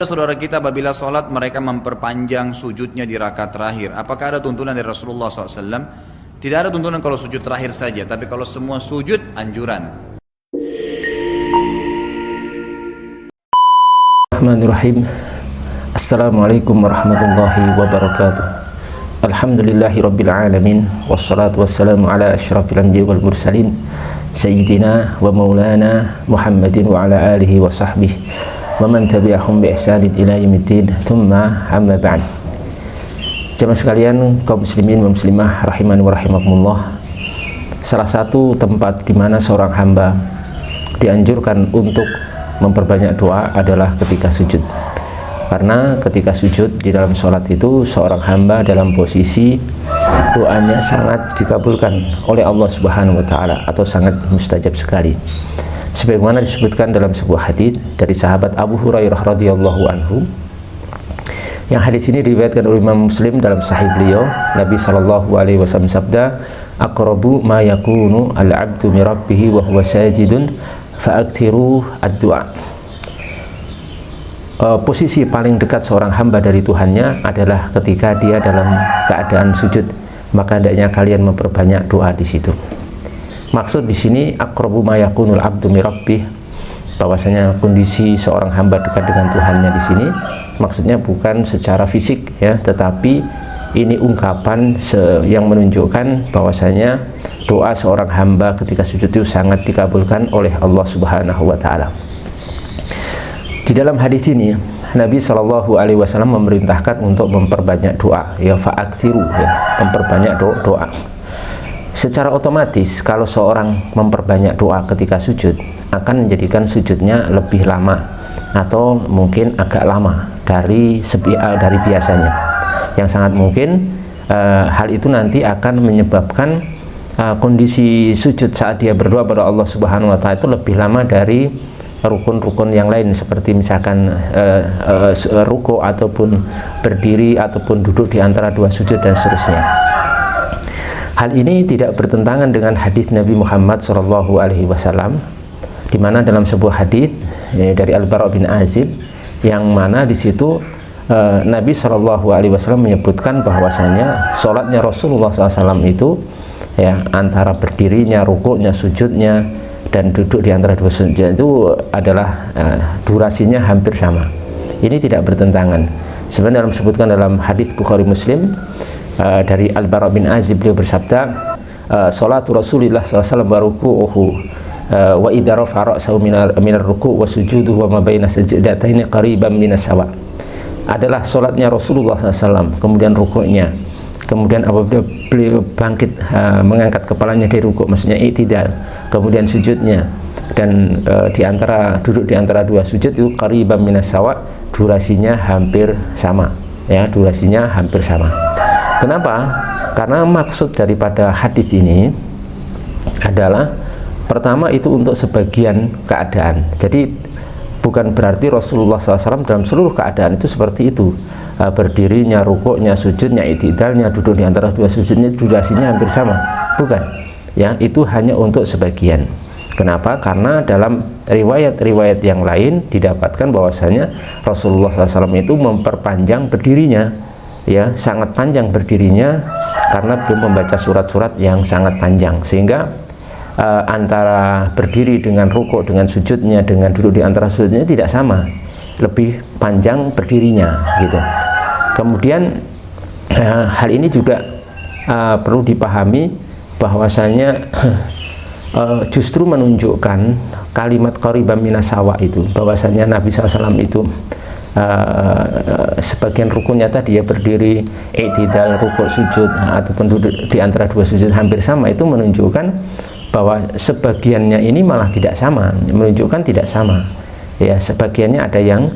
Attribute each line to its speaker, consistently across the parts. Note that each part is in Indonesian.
Speaker 1: Saudara kita apabila sholat mereka memperpanjang sujudnya di rakaat terakhir. Apakah ada tuntunan dari Rasulullah SAW? Tidak ada tuntunan kalau sujud terakhir saja, tapi kalau semua sujud anjuran.
Speaker 2: Bismillahirrahmanirrahim. Assalamualaikum warahmatullahi wabarakatuh. Alhamdulillahi rabbil alamin, wassalatu wassalamu ala asyrafil anbiya wal mursalin, sayyidina wa maulana Muhammadin wa ala alihi wa sahbihi wa man tabi'ahum bi ihsanin ila yaumiddin. Tsumma amma ba'd. Jemaah sekalian, kaum muslimin wa muslimah rahimani wa rahimakumullah. Salah satu tempat di mana seorang hamba dianjurkan untuk memperbanyak doa adalah ketika sujud. Karena ketika sujud di dalam sholat itu seorang hamba dalam posisi doanya sangat dikabulkan oleh Allah Subhanahu wa taala atau sangat mustajab sekali. Sebagaimana disebutkan dalam sebuah hadis dari sahabat Abu Hurairah radhiyallahu anhu. Yang hadis ini diriwayatkan oleh Imam Muslim dalam sahih beliau. Nabi sallallahu alaihi wasallam sabda, "Aqrabu ma yakunu al-'abdu min rabbih wa huwa sajidun fa'aktsiru ad-du'a." Posisi paling dekat seorang hamba dari Tuhannya adalah ketika dia dalam keadaan sujud, maka hendaknya kalian memperbanyak doa di situ. Maksud di sini aqrabu ma yakunul abdu mi rabbih, bahwasanya kondisi seorang hamba dekat dengan Tuhannya di sini maksudnya bukan secara fisik ya, tetapi ini ungkapan yang menunjukkan bahwasanya doa seorang hamba ketika sujud itu sangat dikabulkan oleh Allah Subhanahu wa taala. Di dalam hadis ini Nabi Shallallahu alaihi wasallam memerintahkan untuk memperbanyak doa, ya fa'aktiru, ya memperbanyak doa. Secara otomatis kalau seorang memperbanyak doa ketika sujud akan menjadikan sujudnya lebih lama atau mungkin agak lama dari biasanya. Yang sangat mungkin hal itu nanti akan menyebabkan kondisi sujud saat dia berdoa pada Allah Subhanahu wa taala itu lebih lama dari rukun-rukun yang lain, seperti misalkan ruku ataupun berdiri ataupun duduk di antara dua sujud dan seterusnya. Hal ini tidak bertentangan dengan hadis Nabi Muhammad SAW, di mana dalam sebuah hadis dari Al-Bara' bin Azib, yang mana di situ Nabi SAW menyebutkan bahwasanya sholatnya Rasulullah SAW itu ya antara berdirinya, rukuknya, sujudnya dan duduk di antara dua sujud itu adalah durasinya hampir sama. Ini tidak bertentangan. Sebenarnya disebutkan dalam hadis Bukhari Muslim dari Al-Bara' bin Azib, beliau bersabda, "Salatu Rasulillah SAW wa ruku'uhu wa idza rafa'a ra'sahu minar ruku' wa sujuduhu wa ma baina sajdataini qariban minas sawa." Adalah salatnya Rasulullah SAW, kemudian rukuknya, kemudian apabila beliau bangkit mengangkat kepalanya dari rukuk, maksudnya i'tidal, kemudian sujudnya, dan duduk di antara dua sujud itu qariban minas sawa, durasinya hampir sama, ya durasinya hampir sama. Kenapa? Karena maksud daripada hadis ini adalah pertama itu untuk sebagian keadaan. Jadi bukan berarti Rasulullah SAW dalam seluruh keadaan itu seperti itu. Berdirinya, rukuknya, sujudnya, i'tidalnya, duduk di antara dua sujudnya durasinya hampir sama. Bukan. Ya, itu hanya untuk sebagian. Kenapa? Karena dalam riwayat-riwayat yang lain didapatkan bahwasanya Rasulullah SAW itu memperpanjang berdirinya. Ya, sangat panjang berdirinya karena belum membaca surat-surat yang sangat panjang, sehingga antara berdiri dengan rukuk, dengan sujudnya, dengan duduk di antara sujudnya tidak sama, lebih panjang berdirinya gitu. Kemudian hal ini juga perlu dipahami bahwasanya justru menunjukkan kalimat qariban minas sawa itu, bahwasanya Nabi SAW itu sebagian rukunnya tadi ya berdiri, i'tidal, rukuk, sujud ataupun duduk di antara dua sujud hampir sama, itu menunjukkan bahwa sebagiannya ini malah tidak sama, menunjukkan tidak sama ya, sebagiannya ada yang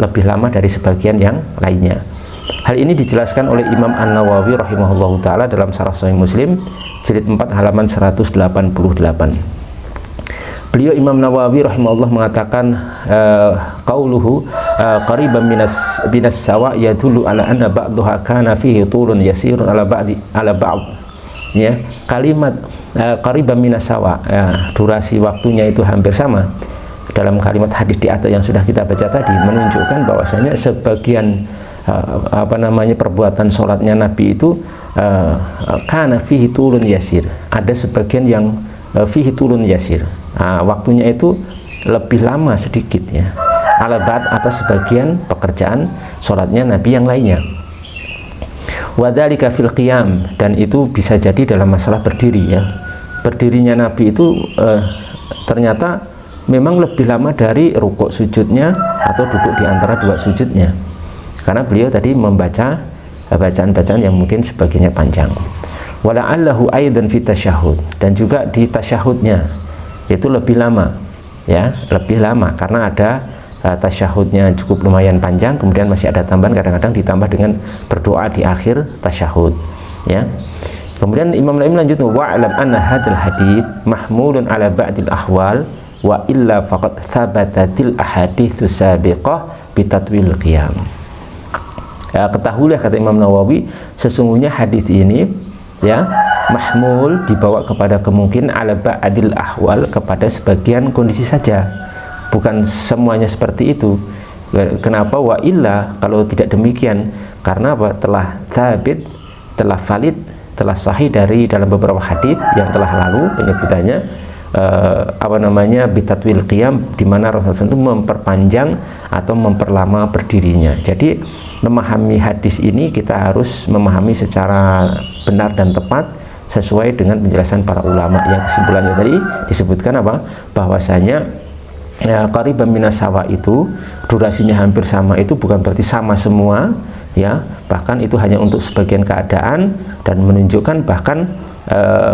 Speaker 2: lebih lama dari sebagian yang lainnya. Hal ini dijelaskan oleh Imam An-Nawawi rahimahullahu taala dalam Syarah Sahih Muslim jilid 4 halaman 188. Beliau Imam Nawawi rahimahullah mengatakan qauluhu qariban minas sawa yadullu ala anna ba'daha kana fihi tulun yasirun ala ba'd. Ya, kalimat qariban minas sawa, durasi waktunya itu hampir sama. dalam kalimat hadis di atas yang sudah kita baca tadi menunjukkan bahwasanya sebagian perbuatan sholatnya Nabi itu kana fihi tulun yasir, ada sebagian yang fihi tulun yasir, waktunya itu lebih lama sedikit ya, alabat atas sebagian pekerjaan sholatnya Nabi yang lainnya. Wadzalika fil qiyam, dan itu bisa jadi dalam masalah berdiri ya. Berdirinya Nabi itu ternyata memang lebih lama dari rukuk sujudnya atau duduk di antara dua sujudnya, karena beliau tadi membaca bacaan-bacaan yang mungkin sebagiannya panjang. Wala'allahu aidan fi tasyahud, dan juga di tasyahudnya itu lebih lama ya, lebih lama karena ada tasyahudnya cukup lumayan panjang, kemudian masih ada tambahan kadang-kadang ditambah dengan berdoa di akhir tasyahud ya. Kemudian Imam Nawawi lanjut, wa'lam anna hadzal hadits mahmulun ala ba'dil ahwal wa illa faqad thabatatil ahaditsus sabiqah bitatwil qiyam. Ya, ketahuilah kata Imam Nawawi, sesungguhnya hadis ini ya mahmul dibawa kepada kemungkinan ala ba'dil ahwal, kepada sebagian kondisi saja, bukan semuanya seperti itu. Kenapa? Wa illa, kalau tidak demikian, karena apa? Telah thabit, telah valid, telah sahih dari dalam beberapa hadis yang telah lalu penyebutannya bitatwil qiyam, di mana Rasulullah itu memperpanjang atau memperlama berdirinya. Jadi memahami hadis ini kita harus memahami secara benar dan tepat sesuai dengan penjelasan para ulama yang kesimpulannya tadi disebutkan apa? Bahwasanya qariban minas sawa itu durasinya hampir sama, itu bukan berarti sama semua ya, bahkan itu hanya untuk sebagian keadaan, dan menunjukkan bahkan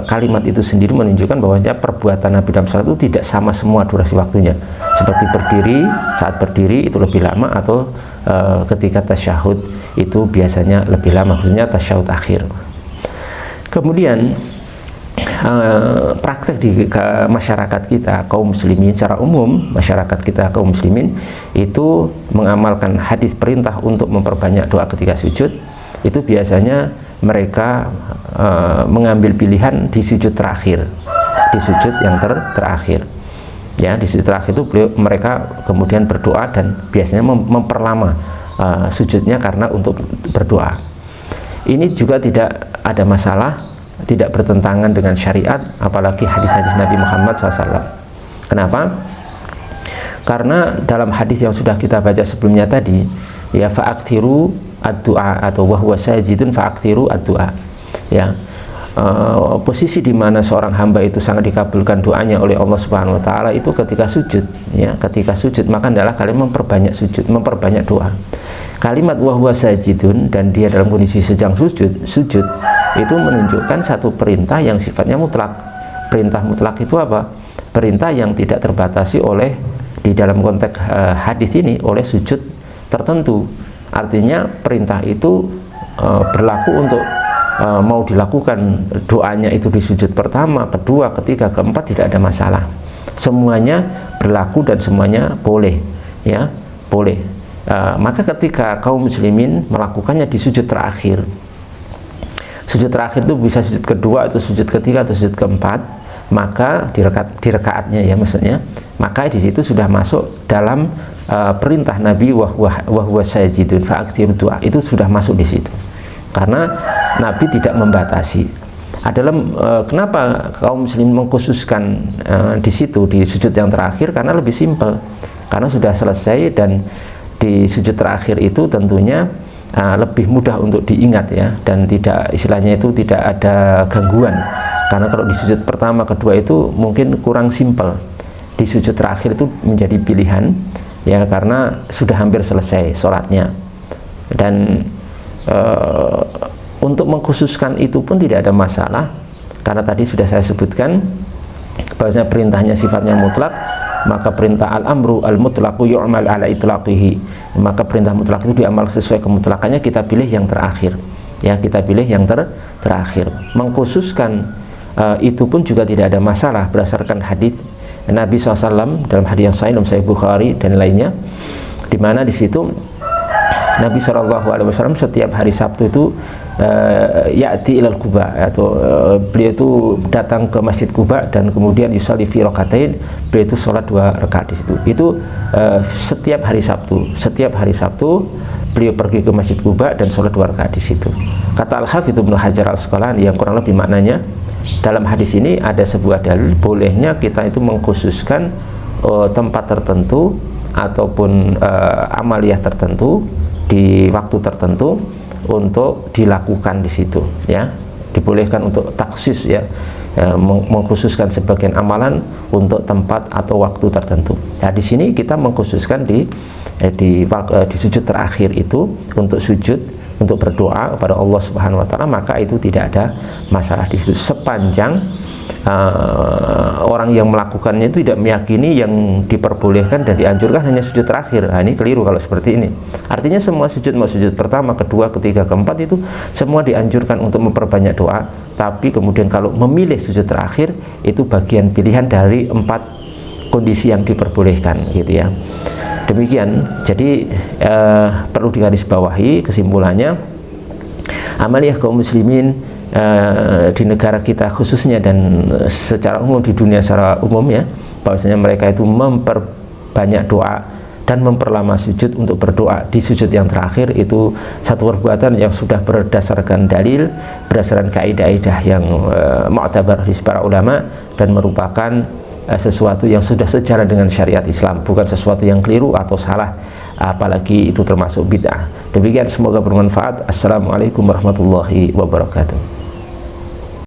Speaker 2: kalimat itu sendiri menunjukkan bahwasanya perbuatan Nabi dalam salat itu tidak sama semua durasi waktunya. Seperti berdiri, saat berdiri itu lebih lama, atau ketika tasyahud itu biasanya lebih lama, khususnya tasyahud akhir. Kemudian praktek di masyarakat kita kaum muslimin secara umum, masyarakat kita kaum muslimin itu mengamalkan hadis perintah untuk memperbanyak doa ketika sujud. Itu biasanya mereka mengambil pilihan di sujud terakhir, di sujud yang terakhir ya. Di sujud terakhir itu mereka kemudian berdoa, dan biasanya memperlama sujudnya karena untuk berdoa. Ini juga tidak ada masalah, tidak bertentangan dengan syariat, apalagi hadis-hadis Nabi Muhammad SAW. Kenapa? Karena dalam hadis yang sudah kita baca sebelumnya tadi ya, fa'aktiru ad-du'a, atau wahwa sajidun fa'aktiru ad-du'a ya. Posisi di mana seorang hamba itu sangat dikabulkan doanya oleh Allah Subhanahu wa taala itu ketika sujud ya. Ketika sujud maka adalah kalian memperbanyak sujud, memperbanyak doa. Kalimat wahwa sajidun, dan dia dalam kondisi sedang sujud itu menunjukkan satu perintah yang sifatnya mutlak. Perintah mutlak itu apa? Perintah yang tidak terbatasi oleh, di dalam konteks hadis ini, oleh sujud tertentu. Artinya perintah itu berlaku untuk mau dilakukan doanya itu di sujud pertama, kedua, ketiga, keempat, tidak ada masalah. Semuanya berlaku dan semuanya boleh ya, boleh. Maka ketika kaum muslimin melakukannya di sujud terakhir, sujud terakhir itu bisa sujud kedua atau sujud ketiga atau sujud keempat, maka di rakaatnya ya maksudnya, maka di situ sudah masuk dalam perintah Nabi wahwa sajidun fa'aktiru du'a, itu sudah masuk di situ. Karena Nabi tidak membatasi. Kenapa kaum muslim mengkhususkan di situ, di sujud yang terakhir? Karena lebih simpel, karena sudah selesai, dan di sujud terakhir itu tentunya lebih mudah untuk diingat ya, dan tidak, istilahnya itu tidak ada gangguan. Karena kalau di sujud pertama, kedua itu mungkin kurang simpel, di sujud terakhir itu menjadi pilihan ya, karena sudah hampir selesai sholatnya. Dan untuk mengkhususkan itu pun tidak ada masalah, karena tadi sudah saya sebutkan bahwasanya perintahnya sifatnya mutlak, maka perintah al-amru al-mutlaqu yu'mal ala itlaqihi, maka perintah mutlak itu diamal sesuai kemutlakannya, kita pilih yang terakhir ya, kita pilih yang terakhir. Mengkhususkan itu pun juga tidak ada masalah berdasarkan hadis Nabi SAW dalam hadis yang sahih dalam Sahih Bukhari dan lainnya, di mana di situ Nabi SAW setiap hari Sabtu itu ya'ti ilal Quba, atau beliau itu datang ke Masjid Quba dan kemudian yusalli fi rakaatain, beliau itu sholat 2 rakaat di situ. Itu setiap hari Sabtu beliau pergi ke Masjid Quba dan sholat 2 rakaat di situ. Kata Al-Hafidz Ibnu Hajar Al-Asqalani yang kurang lebih maknanya, dalam hadis ini ada sebuah dalil bolehnya kita itu mengkhususkan tempat tertentu ataupun amaliyah tertentu di waktu tertentu untuk dilakukan di situ, ya. Dibolehkan untuk taksis, ya, mengkhususkan sebagian amalan untuk tempat atau waktu tertentu. Nah, di sini kita mengkhususkan di sujud terakhir itu untuk sujud, untuk berdoa kepada Allah Subhanahu wa taala, maka itu tidak ada masalah di situ, sepanjang orang yang melakukannya itu tidak meyakini yang diperbolehkan dan dianjurkan hanya sujud terakhir. Nah, ini keliru kalau seperti ini. Artinya semua sujud, mau sujud pertama, kedua, ketiga, keempat, itu semua dianjurkan untuk memperbanyak doa. Tapi kemudian kalau memilih sujud terakhir, itu bagian pilihan dari 4 kondisi yang diperbolehkan, gitu ya. Demikian. Jadi perlu digarisbawahi kesimpulannya, amaliyah kaum muslimin di negara kita khususnya dan secara umum di dunia secara umum, ya, bahwasanya mereka itu memperbanyak doa dan memperlama sujud untuk berdoa di sujud yang terakhir. Itu satu perbuatan yang sudah berdasarkan dalil, berdasarkan kaidah-kaidah yang mu'tabar di para ulama, dan merupakan sesuatu yang sudah sejalan dengan syariat Islam, bukan sesuatu yang keliru atau salah, apalagi itu termasuk bid'ah. Demikian, semoga bermanfaat. Assalamualaikum warahmatullahi wabarakatuh.